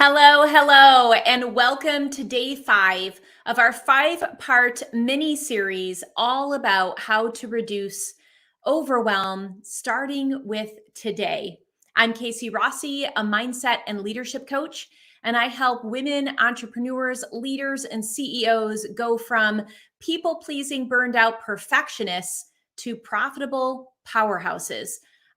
Hello, and welcome to day 5 of our 5-part mini series all about how to reduce overwhelm, starting with today. I'm Casey Rossi, a mindset and leadership coach, and I help women entrepreneurs, leaders, and CEOs go from people pleasing, burned out perfectionists to profitable powerhouses.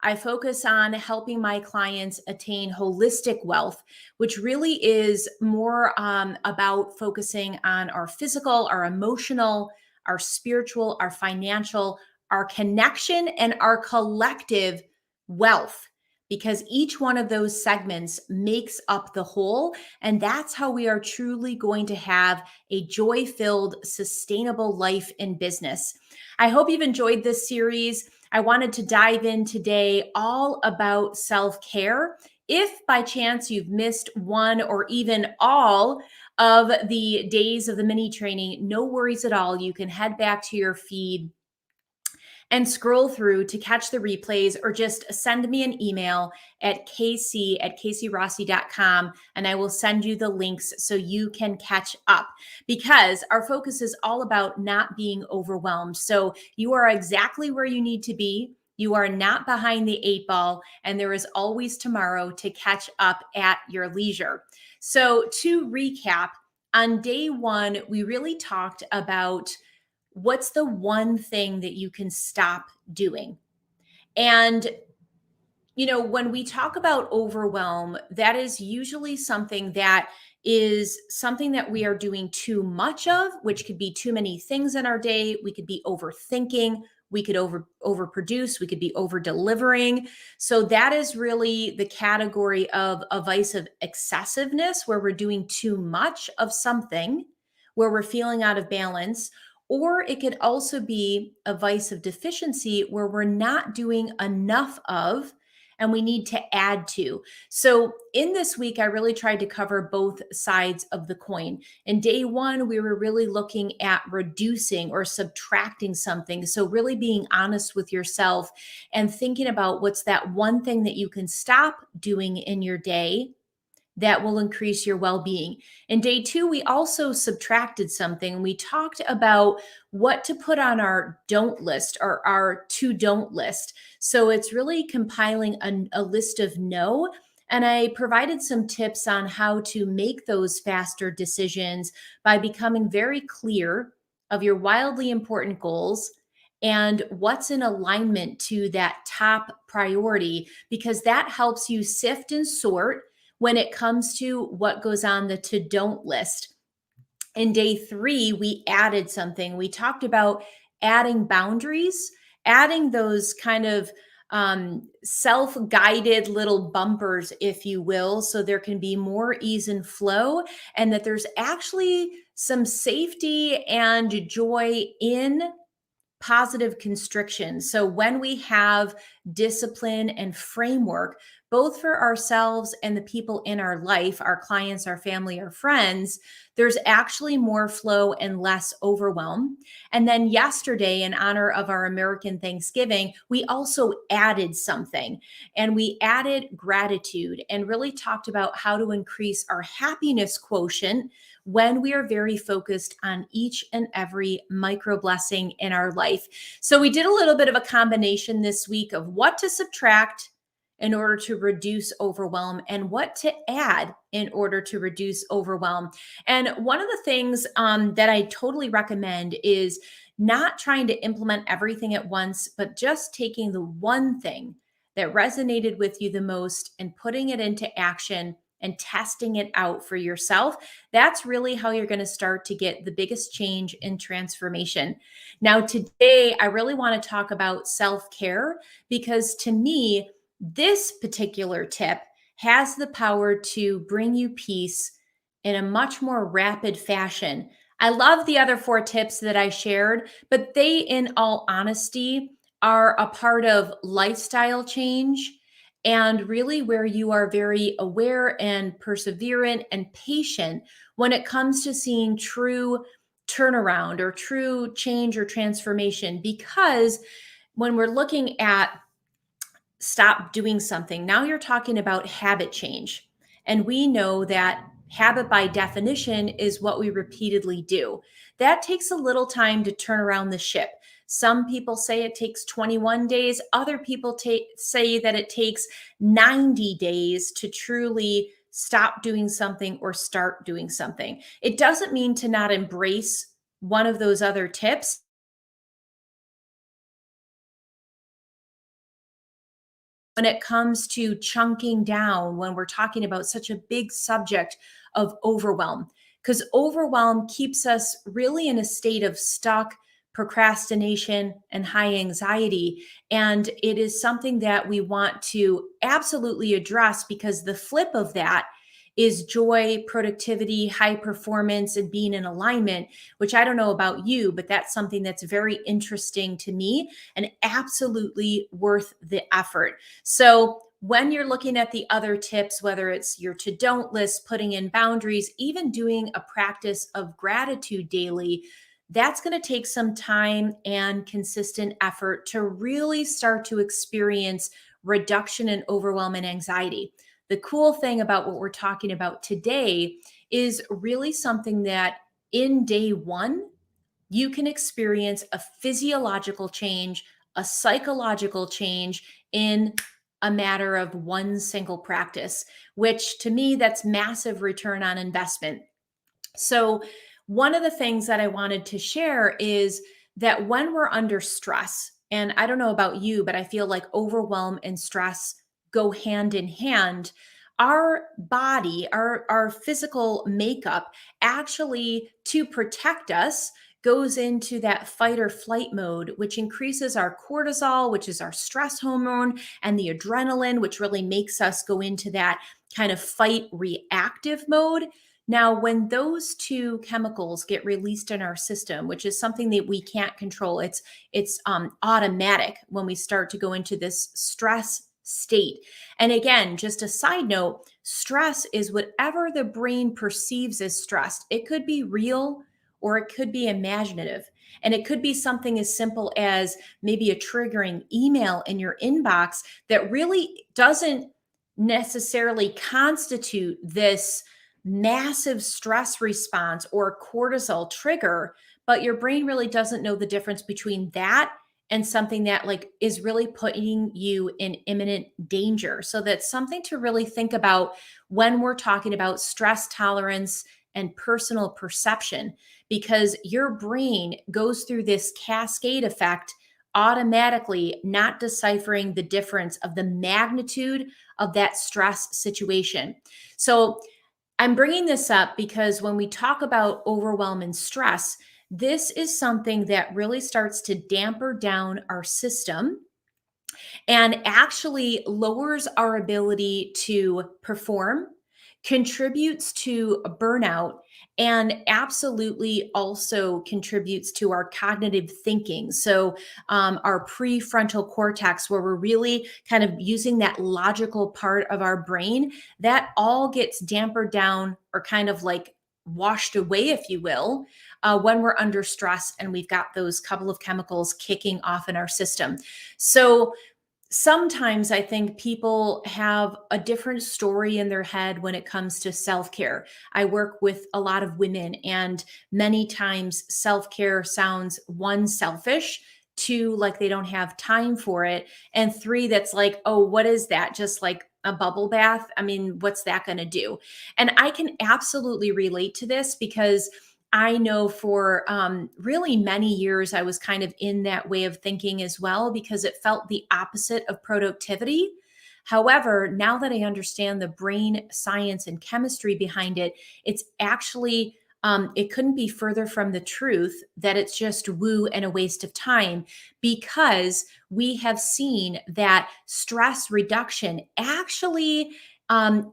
I focus on helping my clients attain holistic wealth, which really is more about focusing on our physical, our emotional, our spiritual, our financial, our connection, and our collective wealth. Because each one of those segments makes up the whole. And that's how we are truly going to have a joy filled, sustainable life in business. I hope you've enjoyed this series. I wanted to dive in today all about self care. If by chance you've missed one or even all of the days of the mini training, no worries at all. You can head back to your feed and scroll through to catch the replays, or just send me an email at kc@kcrossi.com and I will send you the links so you can catch up, because our focus is all about not being overwhelmed. So you are exactly where you need to be. You are not behind the 8 ball, and there is always tomorrow to catch up at your leisure. So to recap, on day 1, we really talked about what's the one thing that you can stop doing. And when we talk about overwhelm, that is usually something that we are doing too much of, which could be too many things in our day. We could be overthinking, we could overproduce, we could be over delivering. So that is really the category of a vice of excessiveness, where we're doing too much of something, where we're feeling out of balance. Or it could also be a vice of deficiency, where we're not doing enough of and we need to add to. So in this week, I really tried to cover both sides of the coin. In day 1, we were really looking at reducing or subtracting something. So really being honest with yourself and thinking about what's that one thing that you can stop doing in your day that will increase your well-being. In day 2, we also subtracted something. We talked about what to put on our don't list, or our to don't list. So it's really compiling a list of no. And I provided some tips on how to make those faster decisions by becoming very clear of your wildly important goals and what's in alignment to that top priority, because that helps you sift and sort when it comes to what goes on the to don't list. In day 3, we added something. We talked about adding boundaries, adding those kind of self-guided little bumpers, if you will, so there can be more ease and flow, and that there's actually some safety and joy in positive constriction. So when we have discipline and framework, both for ourselves and the people in our life, our clients, our family, our friends, there's actually more flow and less overwhelm. And then yesterday, in honor of our American Thanksgiving, we also added something, and we added gratitude and really talked about how to increase our happiness quotient when we are very focused on each and every micro blessing in our life. So we did a little bit of a combination this week of what to subtract in order to reduce overwhelm and what to add in order to reduce overwhelm. And one of the things that I totally recommend is not trying to implement everything at once, but just taking the one thing that resonated with you the most and putting it into action and testing it out for yourself. That's really how you're going to start to get the biggest change and transformation. Now, today, I really want to talk about self-care, because to me, this particular tip has the power to bring you peace in a much more rapid fashion. I love the other 4 tips that I shared, but they, in all honesty, are a part of lifestyle change, and really where you are very aware and perseverant and patient when it comes to seeing true turnaround or true change or transformation. Because when we're looking at stop doing something, now you're talking about habit change. And we know that habit by definition is what we repeatedly do. That takes a little time to turn around the ship. Some people say it takes 21 days. Other people say that it takes 90 days to truly stop doing something or start doing something. It doesn't mean to not embrace one of those other tips. When it comes to chunking down, when we're talking about such a big subject of overwhelm, because overwhelm keeps us really in a state of stuck procrastination and high anxiety. And it is something that we want to absolutely address, because the flip of that is joy, productivity, high performance, and being in alignment, which I don't know about you, but that's something that's very interesting to me and absolutely worth the effort. So, when you're looking at the other tips, whether it's your to don't list, putting in boundaries, even doing a practice of gratitude daily, that's going to take some time and consistent effort to really start to experience reduction in overwhelm and anxiety. The cool thing about what we're talking about today is really something that in day one, you can experience a physiological change, a psychological change in a matter of one single practice, which to me, that's massive return on investment. So, one of the things that I wanted to share is that when we're under stress, and I don't know about you, but I feel like overwhelm and stress go hand in hand. Our body, our physical makeup actually, to protect us, goes into that fight or flight mode, which increases our cortisol, which is our stress hormone, and the adrenaline, which really makes us go into that kind of fight reactive mode. Now, when those two chemicals get released in our system, which is something that we can't control, it's automatic when we start to go into this stress state. And again, just a side note, stress is whatever the brain perceives as stressed. It could be real or it could be imaginative. And it could be something as simple as maybe a triggering email in your inbox that really doesn't necessarily constitute this massive stress response or cortisol trigger, but your brain really doesn't know the difference between that and something that like is really putting you in imminent danger. So that's something to really think about when we're talking about stress tolerance and personal perception, because your brain goes through this cascade effect automatically, not deciphering the difference of the magnitude of that stress situation. So I'm bringing this up because when we talk about overwhelm and stress, this is something that really starts to damper down our system and actually lowers our ability to perform, contributes to burnout, and absolutely also contributes to our cognitive thinking. So, our prefrontal cortex, where we're really kind of using that logical part of our brain, that all gets dampered down or kind of like washed away, if you will, when we're under stress and we've got those couple of chemicals kicking off in our system. So, sometimes I think people have a different story in their head when it comes to self care. I work with a lot of women, and many times self care sounds one, selfish, two, like they don't have time for it, and three, that's like, oh, what is that? Just like a bubble bath? I mean, what's that going to do? And I can absolutely relate to this because I know for really many years, I was kind of in that way of thinking as well because it felt the opposite of productivity. However, now that I understand the brain science and chemistry behind it, it's actually, it couldn't be further from the truth that it's just woo and a waste of time, because we have seen that stress reduction actually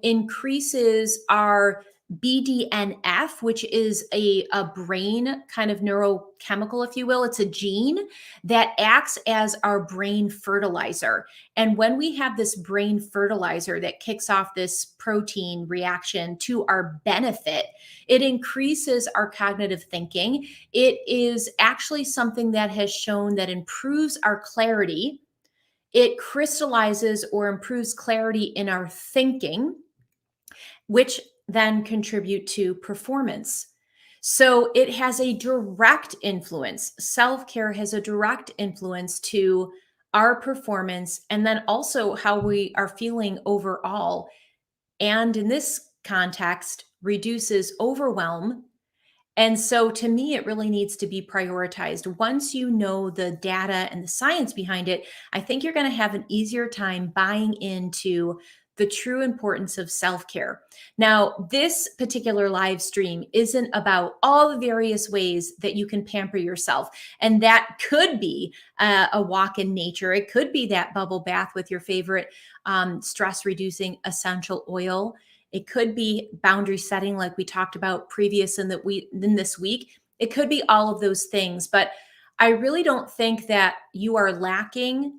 increases our BDNF, which is a brain kind of neurochemical, if you will. It's a gene that acts as our brain fertilizer. And when we have this brain fertilizer that kicks off this protein reaction to our benefit, it increases our cognitive thinking. It is actually something that has shown that improves our clarity. It crystallizes or improves clarity in our thinking. which then contribute to performance. So it has a direct influence. Self care has a direct influence to our performance and then also how we are feeling overall. And in this context, reduces overwhelm. And so to me, it really needs to be prioritized. Once you know the data and the science behind it, I think you're going to have an easier time buying into the true importance of self care. Now, this particular live stream isn't about all the various ways that you can pamper yourself. And that could be a walk in nature, it could be that bubble bath with your favorite stress reducing essential oil. It could be boundary setting, like we talked about previous in this week. It could be all of those things, but I really don't think that you are lacking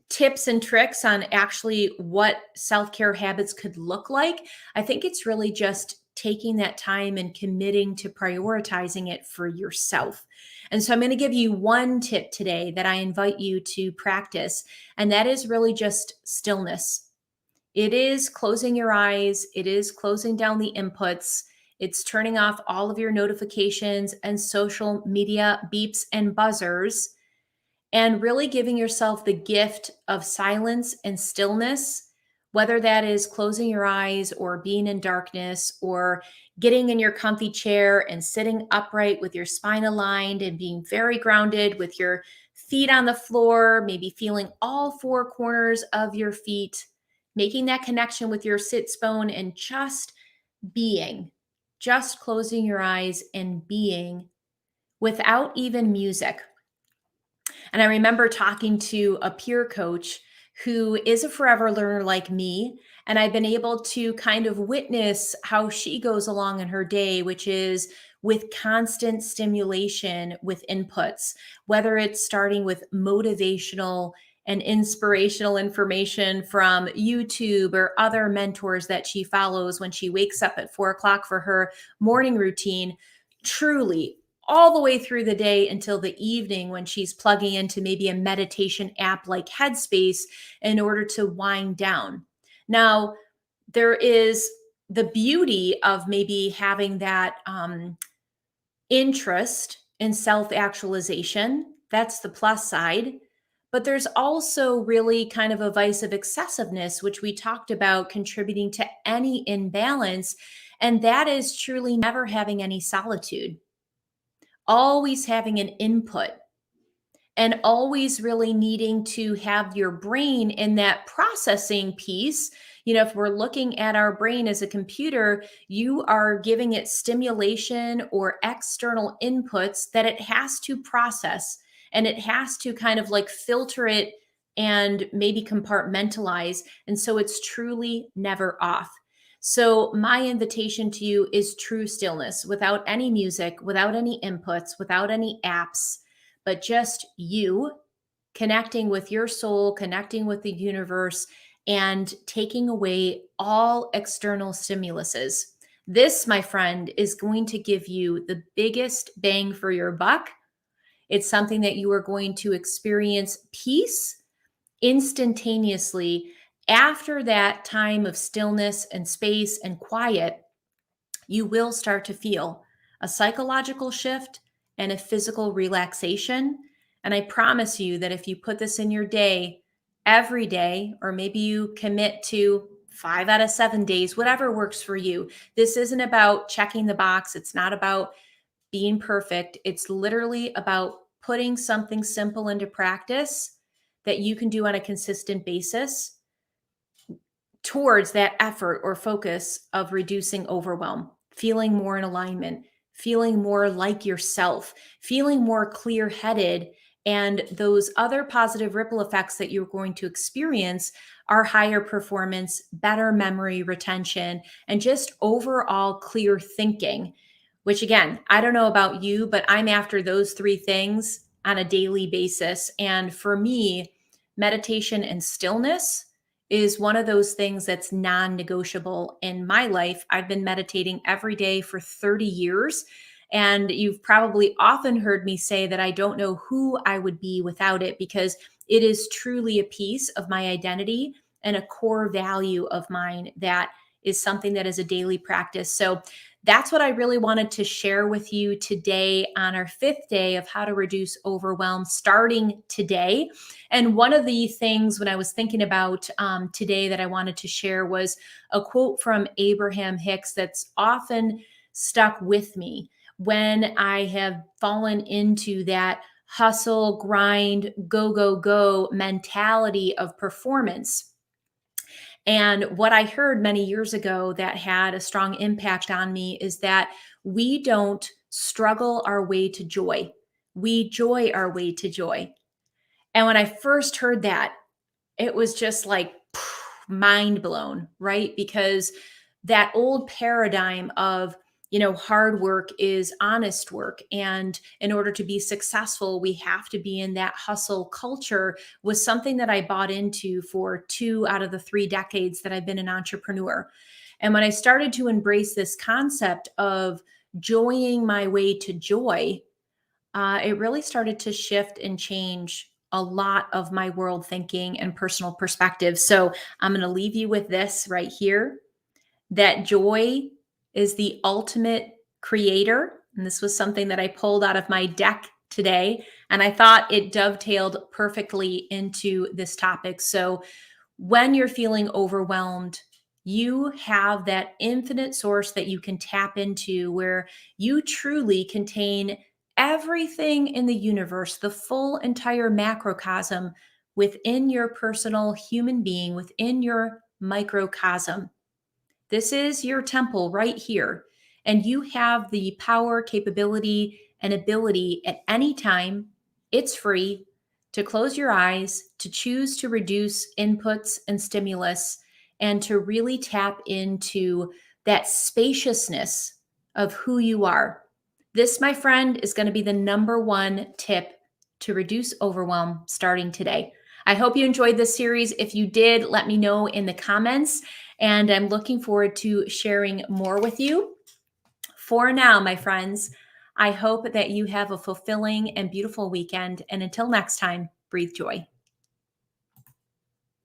tips and tricks on actually what self care habits could look like. I think it's really just taking that time and committing to prioritizing it for yourself. And so I'm going to give you one tip today that I invite you to practice, and that is really just stillness. It is closing your eyes, it is closing down the inputs, it's turning off all of your notifications and social media beeps and buzzers, and really giving yourself the gift of silence and stillness, whether that is closing your eyes or being in darkness or getting in your comfy chair and sitting upright with your spine aligned and being very grounded with your feet on the floor, maybe feeling all four corners of your feet, making that connection with your sits bone and just being, just closing your eyes and being without even music. And I remember talking to a peer coach who is a forever learner like me. And I've been able to kind of witness how she goes along in her day, which is with constant stimulation with inputs, whether it's starting with motivational and inspirational information from YouTube or other mentors that she follows when she wakes up at 4 o'clock for her morning routine. Truly, all the way through the day until the evening when she's plugging into maybe a meditation app like Headspace in order to wind down. Now, there is the beauty of maybe having that interest in self actualization. That's the plus side. But there's also really kind of a vice of excessiveness, which we talked about contributing to any imbalance. And that is truly never having any solitude, always having an input, and always really needing to have your brain in that processing piece. You know, if we're looking at our brain as a computer, you are giving it stimulation or external inputs that it has to process, and it has to kind of like filter it and maybe compartmentalize. And so it's truly never off. So, my invitation to you is true stillness without any music, without any inputs, without any apps, but just you connecting with your soul, connecting with the universe, and taking away all external stimuluses. This, my friend, is going to give you the biggest bang for your buck. It's something that you are going to experience peace instantaneously after that time of stillness and space and quiet. You will start to feel a psychological shift and a physical relaxation. And I promise you that if you put this in your day every day, or maybe you commit to 5 out of 7 days, whatever works for you, this isn't about checking the box. It's not about being perfect. It's literally about putting something simple into practice that you can do on a consistent basis towards that effort or focus of reducing overwhelm, feeling more in alignment, feeling more like yourself, feeling more clear headed. And those other positive ripple effects that you're going to experience are higher performance, better memory retention, and just overall clear thinking, which again, I don't know about you, but I'm after those three things on a daily basis. And for me, meditation and stillness is one of those things that's non-negotiable in my life. I've been meditating every day for 30 years. And you've probably often heard me say that I don't know who I would be without it, because it is truly a piece of my identity and a core value of mine that is something that is a daily practice. So that's what I really wanted to share with you today on our 5th day of how to reduce overwhelm starting today. And one of the things when I was thinking about today that I wanted to share was a quote from Abraham Hicks that's often stuck with me when I have fallen into that hustle, grind, go, go, go mentality of performance. And what I heard many years ago that had a strong impact on me is that we don't struggle our way to joy. We joy our way to joy. And when I first heard that, it was just like mind blown, right? Because that old paradigm of, hard work is honest work. And in order to be successful, we have to be in that hustle culture was something that I bought into for 2 out of the 3 decades that I've been an entrepreneur. And when I started to embrace this concept of joying my way to joy, it really started to shift and change a lot of my world thinking and personal perspective. So I'm going to leave you with this right here, that joy is the ultimate creator. And this was something that I pulled out of my deck today. And I thought it dovetailed perfectly into this topic. So when you're feeling overwhelmed, you have that infinite source that you can tap into where you truly contain everything in the universe, the full entire macrocosm within your personal human being, within your microcosm. This is your temple right here. And you have the power, capability, and ability at any time. It's free to close your eyes, to choose to reduce inputs and stimulus, and to really tap into that spaciousness of who you are. This, my friend, is going to be the number one tip to reduce overwhelm starting today. I hope you enjoyed this series. If you did, let me know in the comments. And I'm looking forward to sharing more with you. For now, my friends, I hope that you have a fulfilling and beautiful weekend. And until next time, breathe joy.